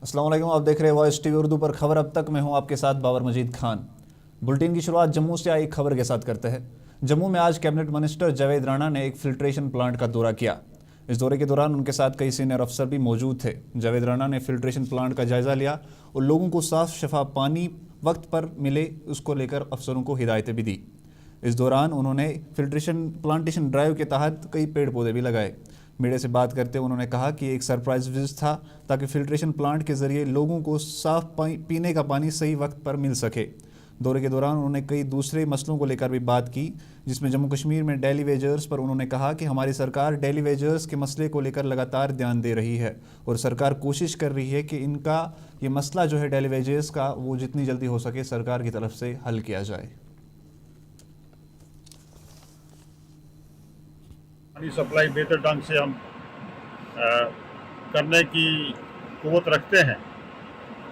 अस्सलाम वालेकुम, आप देख रहे हैं वॉइस टीवी उर्दू पर खबर अब तक। मैं हूं आपके साथ बाबर मजीद खान। बुलेटिन की शुरुआत जम्मू से आई खबर के साथ करते हैं। जम्मू में आज कैबिनेट मिनिस्टर जावेद राणा ने एक फिल्ट्रेशन प्लांट का दौरा किया। इस दौरे के दौरान उनके साथ कई सीनियर अफसर भी मौजूद थे। जावेद राणा ने फिल्ट्रेशन प्लांट का जायजा लिया और लोगों को साफ शफाफ पानी वक्त पर मिले उसको लेकर अफसरों को हिदायतें भी दी। इस दौरान उन्होंने फिल्ट्रेशन प्लांटेशन ड्राइव के तहत कई पेड़ पौधे भी लगाए। मीडिया से बात करते हुए उन्होंने कहा कि एक सरप्राइज विजिट था ताकि फिल्ट्रेशन प्लांट के जरिए लोगों को साफ पीने का पानी सही वक्त पर मिल सके। दौरे के दौरान उन्होंने कई दूसरे मसलों को लेकर भी बात की, जिसमें जम्मू कश्मीर में डेली वेजर्स पर उन्होंने कहा कि हमारी सरकार डेली वेजर्स के मसले को लेकर लगातार ध्यान दे रही है और सरकार कोशिश कर रही है कि इनका ये मसला जो है डेली वेजर्स का वो जितनी जल्दी हो सके सरकार की तरफ से हल किया जाए। पानी सप्लाई बेहतर ढंग से हम करने की क़ुव्वत रखते हैं।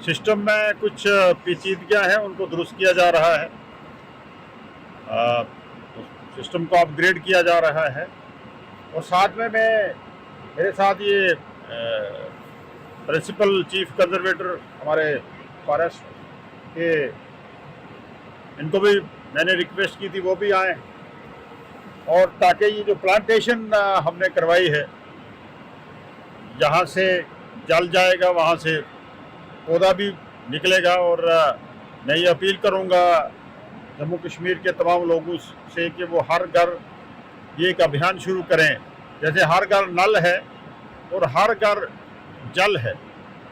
सिस्टम में कुछ पेचीदगियाँ हैं, उनको दुरुस्त किया जा रहा है। सिस्टम को अपग्रेड किया जा रहा है और साथ में मेरे साथ ये प्रिंसिपल चीफ कंजर्वेटर हमारे फॉरेस्ट के, इनको भी मैंने रिक्वेस्ट की थी वो भी आए, और ताकि ये जो प्लांटेशन हमने करवाई है जहाँ से जल जाएगा वहाँ से पौधा भी निकलेगा। और मैं ये अपील करूँगा जम्मू कश्मीर के तमाम लोगों से कि वो हर घर ये एक अभियान शुरू करें। जैसे हर घर नल है और हर घर जल है,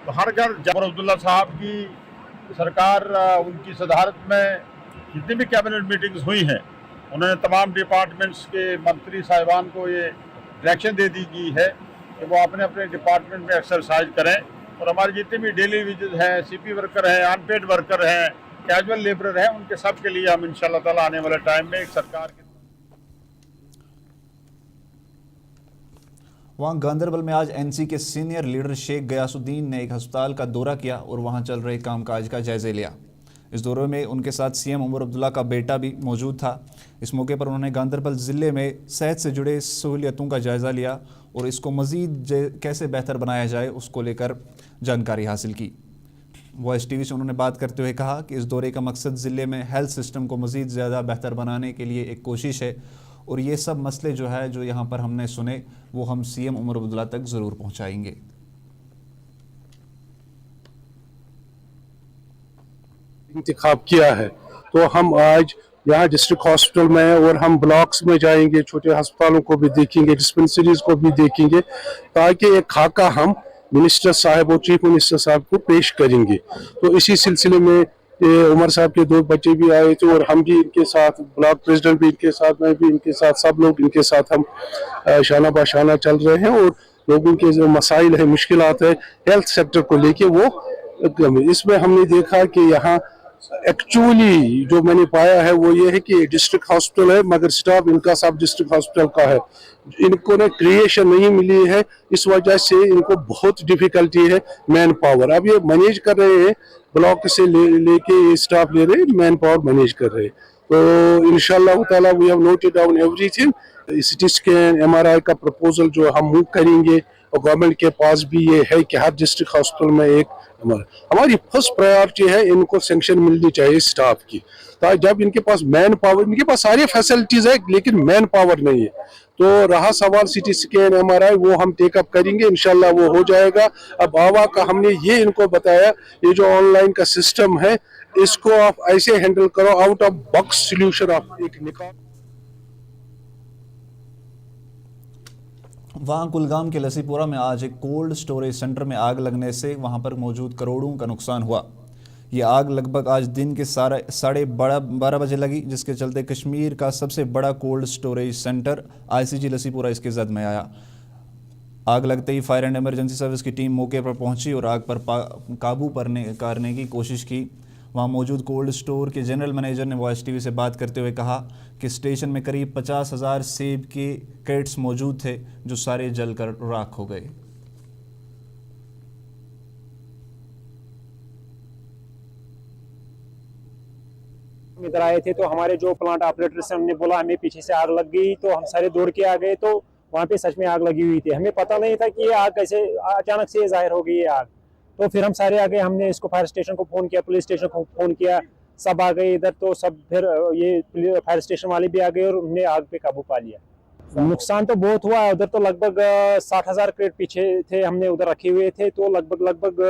तो हर घर जबर अब्दुल्ला साहब की सरकार, उनकी सदारत में जितनी भी कैबिनेट मीटिंग्स हुई हैं, उन्होंने तमाम डिपार्टमेंट्स के मंत्री साहिबान को ये डायरेक्शन दे दी गई है कि वो अपने अपने डिपार्टमेंट में एक्सरसाइज करें। और हमारे जितने भी डेली वेजेस हैं, सीपी वर्कर हैं, अनपेड वर्कर हैं, कैजुअल लेबरर हैं, उनके सब के लिए हम इंशाल्लाह ताला आने वाले टाइम में एक सरकार के वहाँ गांधरबल में आज एनसी के सीनियर लीडर शेख गयासुद्दीन ने एक अस्पताल का दौरा किया और वहाँ चल रहे कामकाज का जायजा लिया। इस दौरे में उनके साथ सीएम उमर अब्दुल्ला का बेटा भी मौजूद था। इस मौके पर उन्होंने गांधरबल ज़िले में सेहत से जुड़े सहूलियतों का जायज़ा लिया और इसको मज़ीद कैसे बेहतर बनाया जाए उसको लेकर जानकारी हासिल की। वॉइस टीवी से उन्होंने बात करते हुए कहा कि इस दौरे का मकसद ज़िले में हेल्थ सिस्टम को मज़ीद ज़्यादा बेहतर बनाने के लिए एक कोशिश है और ये सब मसले जो है जो यहाँ पर हमने सुने वो हम सीएम उमर अब्दुल्ला तक ज़रूर पहुँचाएँगे। इंतखाब किया है तो हम आज यहाँ डिस्ट्रिक्ट हॉस्पिटल में और हम ब्लॉक्स में जाएंगे, छोटे अस्पतालों को भी देखेंगे, डिस्पेंसरीज को भी देखेंगे, ताकि एक खाका हम मिनिस्टर साहब और चीफ मिनिस्टर साहब को पेश करेंगे। तो इसी सिलसिले में उमर साहब के 2 बच्चे भी आए थे और हम भी इनके साथ, ब्लॉक प्रेसिडेंट भी इनके साथ, मैं भी इनके साथ, सब लोग इनके साथ हम शाना बाशाना चल रहे हैं और लोगों के जो मसाइल है, मुश्किलात है हेल्थ सेक्टर को लेके वो इसमें हमने देखा कि यहाँ एक्चुअली जो मैंने पाया है वो ये है कि डिस्ट्रिक्ट हॉस्पिटल है मगर स्टाफ इनका सब डिस्ट्रिक्ट हॉस्पिटल का है। इनको ना क्रिएशन नहीं मिली है, इस वजह से इनको बहुत डिफिकल्टी है मैन पावर। अब ये मैनेज कर रहे हैं, ब्लॉक से लेके ये स्टाफ ले रहे हैं, मैन पावर मैनेज कर रहे हैं। तो इंशाल्लाह ताला we have noted down everything. CT scan, MRI का प्रपोजल जो हम मूव करेंगे और गवर्नमेंट के पास भी ये है कि हर डिस्ट्रिक्ट हॉस्पिटल में एक हमारी फर्स्ट प्रायोरिटी है, इनको सैंक्शन मिलनी चाहिए स्टाफ की। तो जब इनके पास मैन पावर, इनके पास सारी फैसिलिटीज है लेकिन मैन पावर नहीं है, तो रहा सवाल सिटी स्कैन, एमआरआई, वो हम टेकअप करेंगे, इंशाल्लाह वो हो जाएगा। अब आवा का हमने ये इनको बताया, ये जो ऑनलाइन का सिस्टम है इसको आप ऐसे हैंडल करो, आउट ऑफ बॉक्स सोल्यूशन आप एक निकाल। वहाँ कुलगाम के लसीपुरा में आज एक कोल्ड स्टोरेज सेंटर में आग लगने से वहाँ पर मौजूद करोड़ों का नुकसान हुआ। ये आग लगभग आज दिन के 12:30 बजे लगी, जिसके चलते कश्मीर का सबसे बड़ा कोल्ड स्टोरेज सेंटर आईसीजी लसीपुरा इसके जद में आया। आग लगते ही फायर एंड इमरजेंसी सर्विस की टीम मौके पर पहुंची और आग पर काबू करने की कोशिश की। वहाँ मौजूद कोल्ड स्टोर के जनरल मैनेजर ने वॉइस टीवी से बात करते हुए कहा कि स्टेशन में करीब 50,000 सेब के क्रेट्स मौजूद थे जो सारे जलकर राख हो गए। इधर आए थे तो हमारे जो प्लांट ऑपरेटर से हमने बोला हमें पीछे से आग लग गई, तो हम सारे दौड़ के आ गए तो वहाँ पे सच में आग लगी हुई थी। हमें पता नहीं था कि ये आग कैसे अचानक से जाहिर हो गई है आग। तो फिर हम सारे आ गए, हमने इसको फायर स्टेशन को फ़ोन किया, पुलिस स्टेशन को फ़ोन किया, सब आ गए इधर। तो सब फिर ये फायर स्टेशन वाले भी आ गए और उन्होंने आग पे काबू पा लिया। नुकसान तो बहुत हुआ है उधर, तो लगभग 60,000 क्रेट पीछे थे, हमने उधर रखे हुए थे, तो लगभग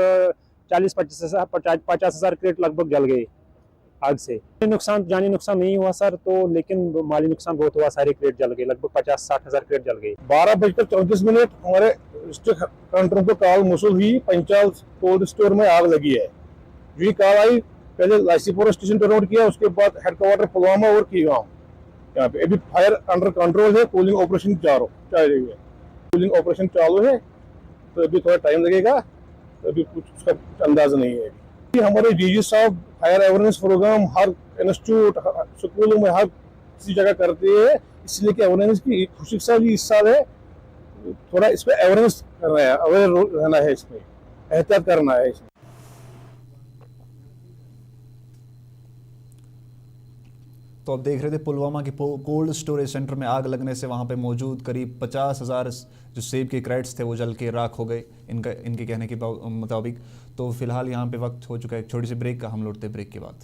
50,000 क्रेट लगभग जल गए आग से। नुकसान, जानी नुकसान नहीं हुआ सर, तो लेकिन माली नुकसान बहुत हुआ, सारे क्रेट जल गए, लगभग 50-60,000 क्रेट जल गए। 12:34 हमारे डिस्ट्रिक्ट कंट्रोल को कॉल मौसूल हुई, पंचाल कोल्ड स्टोर में आग लगी है। जो ये कॉल आई, पहले लासीपुरा स्टेशन पर नोट किया, उसके बाद हेडक्वार्टर पुलवामा और कीगांव यहाँ पे। अभी फायर अंडर कंट्रोल है, कूलिंग ऑपरेशन चालू है, कूलिंग ऑपरेशन चालू है, तो अभी थोड़ा टाइम लगेगा, तो अभी कुछ उसका अंदाजा नहीं है। हमारे डीजी साहब फायर अवेयरनेस प्रोग्राम हर इंस्टीट्यूट, स्कूलों में, हर किसी जगह करते हैं, इसलिए कि अवेयरनेस की खुशी सा भी इस साल है, थोड़ा इस पर अवेयरनेस करना है, अवेयर रहना है, इसमें एहतियात करना है इसमें। तो अब देख रहे थे पुलवामा के कोल्ड स्टोरेज सेंटर में आग लगने से वहां पे मौजूद करीब 50,000 जो सेब के क्रेट्स थे वो जल के राख हो गए, इनके कहने के मुताबिक। तो फिलहाल यहाँ पे वक्त हो चुका है एक छोटी सी ब्रेक का, हम लौटते ब्रेक के बाद।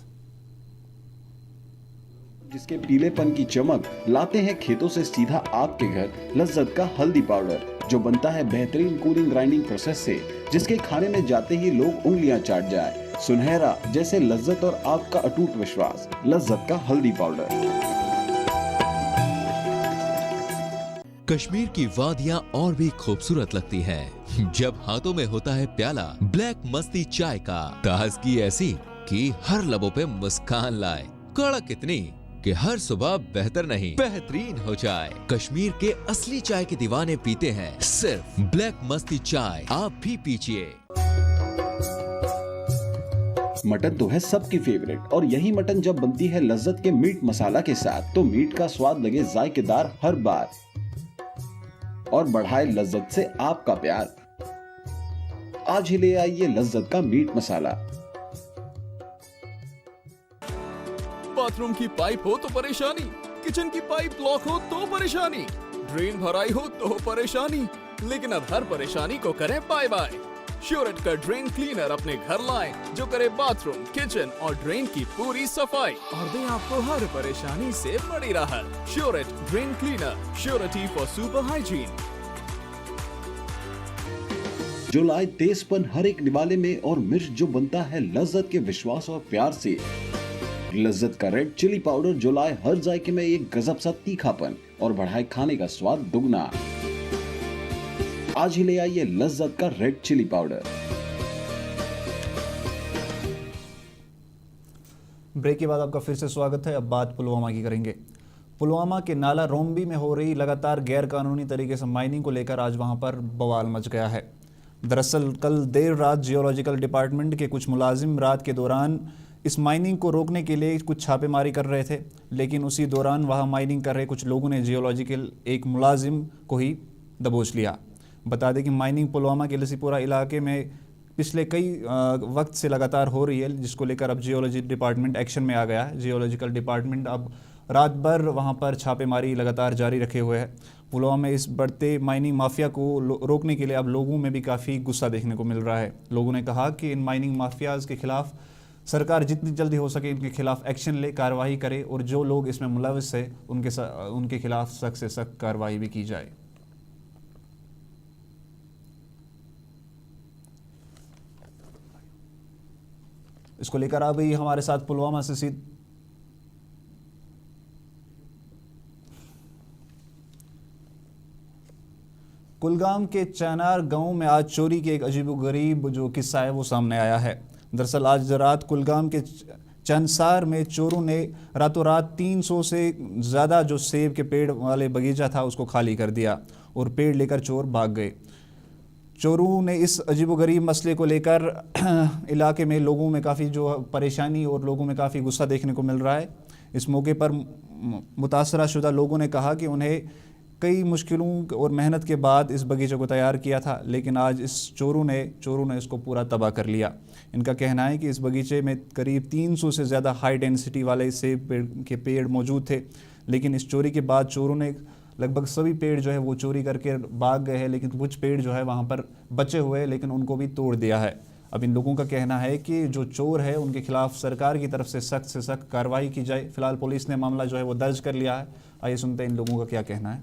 जिसके पीलेपन की चमक लाते हैं खेतों से सीधा आपके घर लज्जत का हल्दी पाउडर, जो बनता है बेहतरीन कूलिंग ग्राइंडिंग प्रोसेस से, जिसके खाने में जाते ही लोग उंगलियां चाट जाए। सुनहरा जैसे लज्जत और आपका अटूट विश्वास, लज्जत का हल्दी पाउडर। कश्मीर की वादियां और भी खूबसूरत लगती हैं जब हाथों में होता है प्याला ब्लैक मस्ती चाय का। ताजगी ऐसी कि हर लबों पे मुस्कान लाए, कड़क इतनी कि हर सुबह बेहतर नहीं बेहतरीन हो जाए। कश्मीर के असली चाय के दीवाने पीते हैं सिर्फ ब्लैक मस्ती चाय, आप भी पीजिए। मटन तो है सबकी फेवरेट, और यही मटन जब बनती है लज्जत के मीट मसाला के साथ, तो मीट का स्वाद लगे जायकेदार हर बार और बढ़ाए लज्जत से आपका प्यार। आज ही ले आइए लज्जत का मीट मसाला। बाथरूम की पाइप हो तो परेशानी, किचन की पाइप ब्लॉक हो तो परेशानी, ड्रेन भराई हो तो परेशानी, लेकिन अब हर परेशानी को करें बाय बाय। श्योरेट का ड्रेन क्लीनर अपने घर लाएं, जो करे बाथरूम, किचन और ड्रेन की पूरी सफाई और दे आपको हर परेशानी से बड़ी राहत। श्योरेट drain cleaner, surety for super hygiene. जो लाए तेजपन हर एक निवाले में और मिर्च जो बनता है लज्जत के विश्वास और प्यार से। लज्जत का रेड चिली पाउडर जो लाए हर जायके में एक गजब सा तीखापन और बढ़ाए खाने का स्वाद दुगना। आज ही ले आइए लज्जत का रेड चिली पाउडर। ब्रेक के बाद आपका फिर से स्वागत है। अब बात पुलवामा की करेंगे। पुलवामा के नाला रोम्बी में हो रही लगातार गैर कानूनी तरीके से माइनिंग को लेकर आज वहां पर बवाल मच गया है। दरअसल कल देर रात जियोलॉजिकल डिपार्टमेंट के कुछ मुलाजिम रात के दौरान इस माइनिंग को रोकने के लिए कुछ छापेमारी कर रहे थे, लेकिन उसी दौरान वहां माइनिंग कर रहे कुछ लोगों ने जियोलॉजिकल एक मुलाजिम को ही दबोच लिया। बता दें कि माइनिंग पुलवामा के लसीपुरा इलाके में पिछले कई वक्त से लगातार हो रही है, जिसको लेकर अब जियोलॉजी डिपार्टमेंट एक्शन में आ गया है। जियोलॉजिकल डिपार्टमेंट अब रात भर वहां पर छापेमारी लगातार जारी रखे हुए है। पुलवामा में इस बढ़ते माइनिंग माफिया को रोकने के लिए अब लोगों में भी काफ़ी गुस्सा देखने को मिल रहा है। लोगों ने कहा कि इन माइनिंग माफियाज के खिलाफ सरकार जितनी जल्दी हो सके इनके खिलाफ एक्शन ले, कार्रवाई करे और जो लोग इसमें मुलविस है उनके खिलाफ सख्त से सख्त कार्रवाई भी की जाए। इसको लेकर अभी हमारे साथ पुलवामा से कुलगाम के चैनार गांव में आज चोरी के एक अजीबोगरीब जो किस्सा है वो सामने आया है। दरअसल आज रात कुलगाम के चंसार में चोरों ने रातों रात 300 से ज़्यादा जो सेब के पेड़ वाले बगीचा था उसको खाली कर दिया और पेड़ लेकर चोर भाग गए। चोरों ने इस अजीबोगरीब मसले को लेकर इलाके में लोगों में काफ़ी जो परेशानी और लोगों में काफ़ी गुस्सा देखने को मिल रहा है। इस मौके पर मुतासरा शुदा लोगों ने कहा कि उन्हें कई मुश्किलों और मेहनत के बाद इस बगीचे को तैयार किया था, लेकिन आज इस चोरों ने इसको पूरा तबाह कर लिया। इनका कहना है कि इस बगीचे में करीब 300 से ज़्यादा हाई डेंसिटी वाले सेब के पेड़ मौजूद थे, लेकिन इस चोरी के बाद चोरों ने लगभग सभी पेड़ जो है वो चोरी करके भाग गए हैं, लेकिन कुछ पेड़ जो है वहाँ पर बचे हुए हैं, लेकिन उनको भी तोड़ दिया है। अब इन लोगों का कहना है कि जो चोर है उनके खिलाफ सरकार की तरफ से सख्त कार्रवाई की जाए। फिलहाल पुलिस ने मामला जो है वो दर्ज कर लिया है। आइए सुनते हैं इन लोगों का क्या कहना है।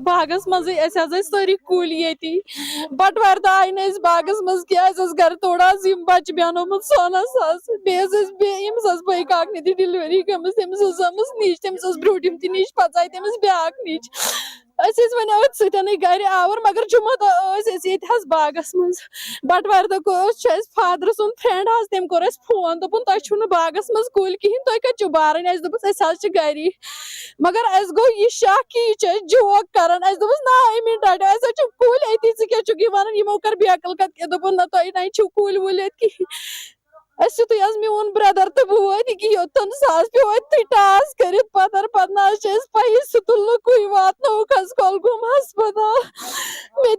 बागस मज सारी कुल ये बटवार आय बागस मज घर थोड़ा बच बेनोमुत सोनस बेस बई काकने डिलीवरी गमस तमिस नीच तमिस ब्रूटिम ती नीच पचाई तमिस ब्याक नीच वन अथ सतन गर आवर मगर जुमा दह बागस मज बटवार दह फादर सुन फ्रेंड तम कोर फोन दोपन तुम बागस मज कुल कहें तुम कत बारन दोपस गरी मगर अस गो यह शक कि यह जोक कर दोपस ना अमिन रट कुल अति क्या वन यमो कर बेकल कत दोपन ना तुम ना कुल वुल कहें मोन ब्रदर तो बहुत कि योतन सास पे वो टास कर पतर पतना पही सुतुल कुई वात न खस कोलगुम अस्पताल मे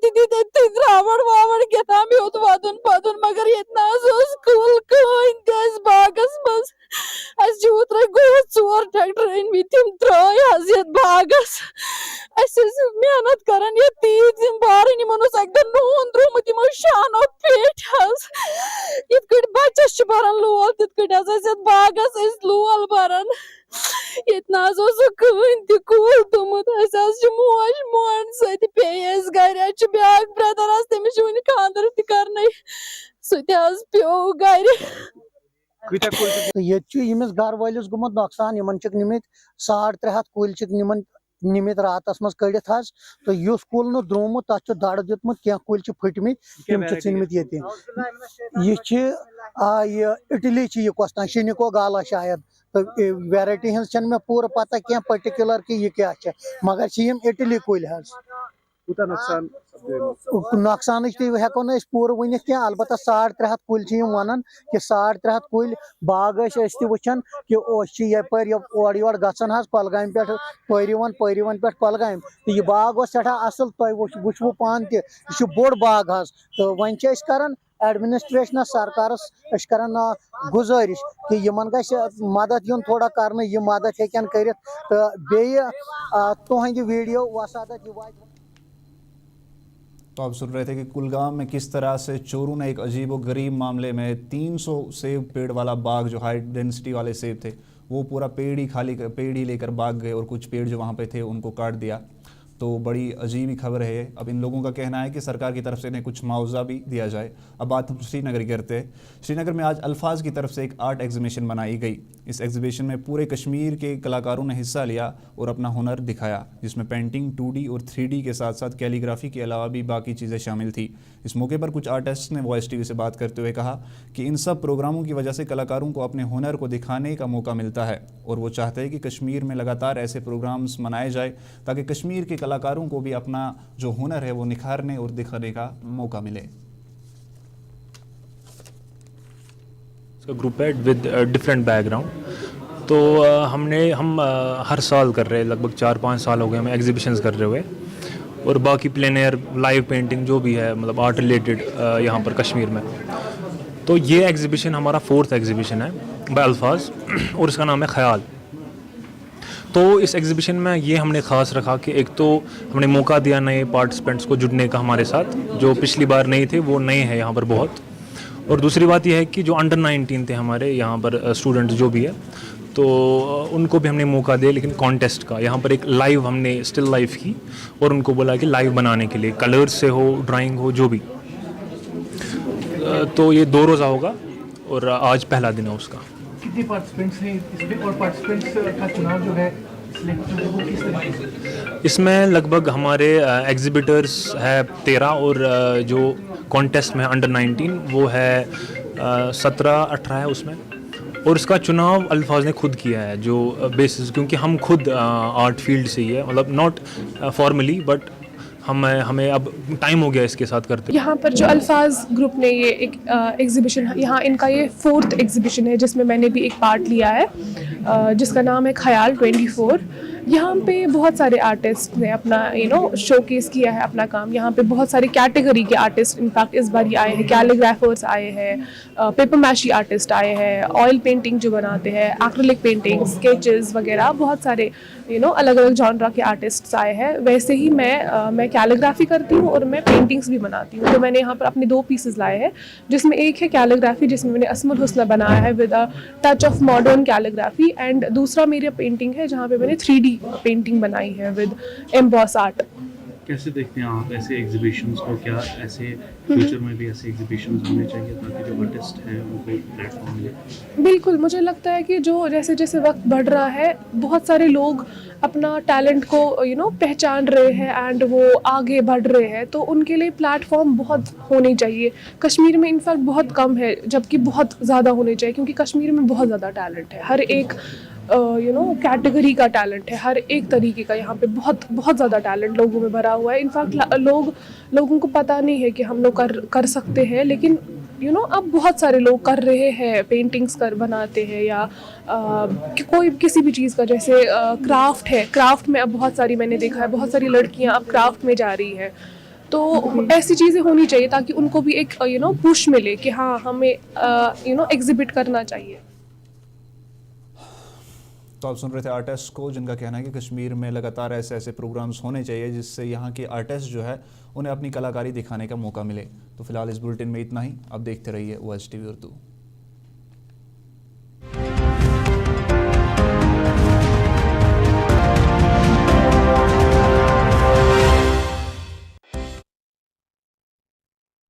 द्रावण वावण केता मे उत वादन पदन मगर इतना स्कूल कहीं दस बागस मज अस जूत गो चोर ट्रैक्टर इन तिम त्राय हजियत बागस अस मेहनत करन ये तीज बारन यमन एकदम नून द्रुमत यमो शानो पेट हस इत कट बच्चस बरन लोल तित कट बागस लोल बरन इतना कहीं तह कूल तुमुत मोज मोन सत पे गर ब्याक ब्रदर तमिस वन खानदर तर्न सो गर यमिस घर वालिस गुमुत नुकसान यमन निमित 350 कुल निमित रातस मज कड़ित तो युस कुल न द्रोमुत तथ दड़ दितमुत क्या कुल फटमित तम चिनमित यह इटली यह कोस्तान शिनिको गाला शायद तो वेराइटी हज मे पूरा पता क्या पर्टिकुलर कि यह क्या मगर इटली कुल नुकसान हेको न पूर वन क्या अलबत् 350 कुल वन कि 350 कुल बाग वुचान कि यपर ओर योर गन कुलगाम पे परिवन पे कुलगाम तो यह बाग सठा असल तुम वुचवु पान तह बोड़ बाग तो वन कर एडमिनिस्ट्रेशन सरकारस करान गुजारिश कि यमन मदद युन थोड़ा कर यह मदद हेकन कर तुहद वीडियो वसादत। तो आप सुन रहे थे कि कुलगाम में किस तरह से चोरों ने एक अजीबोगरीब मामले में 300 सेब पेड़ वाला बाग जो हाई डेंसिटी वाले सेब थे वो पूरा पेड़ ही लेकर भाग गए और कुछ पेड़ जो वहाँ पे थे उनको काट दिया। तो बड़ी अजीब ही खबर है। अब इन लोगों का कहना है कि सरकार की तरफ से इन्हें कुछ मुआवजा भी दिया जाए। अब बात हम श्रीनगर की करते हैं। श्रीनगर में आज अल्फाज की तरफ से एक आर्ट एग्जीबिशन बनाई गई। इस एग्जीबिशन में पूरे कश्मीर के कलाकारों ने हिस्सा लिया और अपना हुनर दिखाया, जिसमें पेंटिंग 2D और 3D के साथ साथ कैलीग्राफी के अलावा भी बाकी चीज़ें शामिल थी। इस मौके पर कुछ आर्टिस्ट ने वॉइस टीवी से बात करते हुए कहा कि इन सब प्रोग्रामों की वजह से कलाकारों को अपने हुनर को दिखाने का मौका मिलता है और वो चाहते हैं कि कश्मीर में लगातार ऐसे प्रोग्राम्स मनाए जाए ताकि कश्मीर के कलाकारों को भी अपना जो हुनर है वो निखारने और दिखाने का मौका मिले। ग्रुप है विद डिफरेंट बैकग्राउंड। तो हम हर साल कर रहे हैं, लगभग 4-5 साल हो गए हमें एग्जीबिशंस कर रहे हुए, और बाकी प्लेन एयर लाइव पेंटिंग जो भी है मतलब आर्ट रिलेटेड यहाँ पर कश्मीर में। तो ये एग्जीबिशन हमारा 4th एग्जीबिशन है बाय अल्फाज और इसका नाम है ख्याल। तो इस एग्जीबिशन में ये हमने ख़ास रखा कि एक तो हमने मौका दिया नए पार्टिसिपेंट्स को जुड़ने का हमारे साथ, जो पिछली बार नहीं थे वो नए हैं यहाँ पर बहुत। और दूसरी बात यह है कि जो अंडर 19 थे हमारे यहाँ पर स्टूडेंट जो भी है, तो उनको भी हमने मौका दिया, लेकिन कॉन्टेस्ट का यहाँ पर एक लाइव हमने स्टिल लाइफ की और उनको बोला कि लाइव बनाने के लिए कलर्स से हो, ड्राइंग हो, जो भी। तो ये 2 रोज़ा होगा और आज पहला दिन है उसका। कितने पार्टिसिपेंट्स हैं इसमें और पार्टिसिपेंट्स का चुनाव जो है इसमें लगभग हमारे एग्जिबिटर्स है 13 और जो कॉन्टेस्ट में अंडर 19 वो है 17-18 है उसमें। और इसका चुनाव अल्फाज ने खुद किया है जो बेसिस, क्योंकि हम खुद आर्ट फील्ड से ही है, मतलब नॉट फॉर्मली बट हमें अब टाइम हो गया इसके साथ करते। यहाँ पर जो अल्फाज ग्रुप ने ये एक एग्जीबिशन, यहाँ इनका ये 4th एग्जीबिशन है जिसमें मैंने भी एक पार्ट लिया है, जिसका नाम है ख्याल 24। यहाँ पे बहुत सारे आर्टिस्ट ने अपना शोकेस किया है अपना काम। यहाँ पे बहुत सारे कैटेगरी के आर्टिस्ट इनफैक्ट इस बार ये आए हैं। कैलीग्राफर्स आए हैं, पेपर मैशी आर्टिस्ट आए हैं, ऑयल पेंटिंग जो बनाते हैं, एक्रिलिक पेंटिंग, स्केचेस वगैरह, बहुत सारे अलग अलग जॉनरा के आर्टिस्ट्स आए हैं। वैसे ही मैं कैलीग्राफी करती हूँ और मैं पेंटिंग्स भी बनाती हूँ। तो मैंने यहाँ पर अपने 2 पीसेस लाए हैं, जिसमें एक है कैलीग्राफी जिसमें मैंने असमुल हुस्ना बनाया है with a touch of modern calligraphy, and दूसरा मेरी पेंटिंग है जहाँ पे मैंने 3D पेंटिंग बनाई है विद एम्बॉस आर्ट। कैसे देखते हैं आप ऐसे एग्जीबिशंस को? क्या ऐसे फ्यूचर में भी ऐसे एग्जीबिशंस होने चाहिए ताकि जो आर्टिस्ट हैं उनको प्लेटफॉर्म मिले? बिल्कुल, मुझे लगता है कि जो जैसे जैसे वक्त बढ़ रहा है बहुत सारे लोग अपना टैलेंट को पहचान रहे हैं एंड वो आगे बढ़ रहे हैं, तो उनके लिए प्लेटफॉर्म बहुत होने चाहिए। कश्मीर में इनफैक्ट बहुत कम है, जबकि बहुत ज़्यादा होने चाहिए, क्योंकि कश्मीर में बहुत ज़्यादा टैलेंट है। हर एक कैटेगरी का टैलेंट है, हर एक तरीके का। यहाँ पे बहुत बहुत ज़्यादा टैलेंट लोगों में भरा हुआ है। इनफैक्ट लोगों को पता नहीं है कि हम लोग कर सकते हैं, लेकिन अब बहुत सारे लोग कर रहे हैं, पेंटिंग्स बनाते हैं या कोई किसी भी चीज़ का, जैसे क्राफ्ट है। क्राफ्ट में अब बहुत सारी मैंने देखा है, बहुत सारी लड़कियाँ अब क्राफ्ट में जा रही है। तो ऐसी चीज़ें होनी चाहिए ताकि उनको भी एक पुश मिले कि हाँ हमें एग्जिबिट करना चाहिए। तो आप सुन रहे थे आर्टिस्ट को, जिनका कहना है कि कश्मीर में लगातार ऐसे प्रोग्राम्स होने चाहिए जिससे यहाँ के आर्टिस्ट जो है उन्हें अपनी कलाकारी दिखाने का मौका मिले। तो फिलहाल इस बुलेटिन में इतना ही। अब देखते रहिए OS TV उर्दू।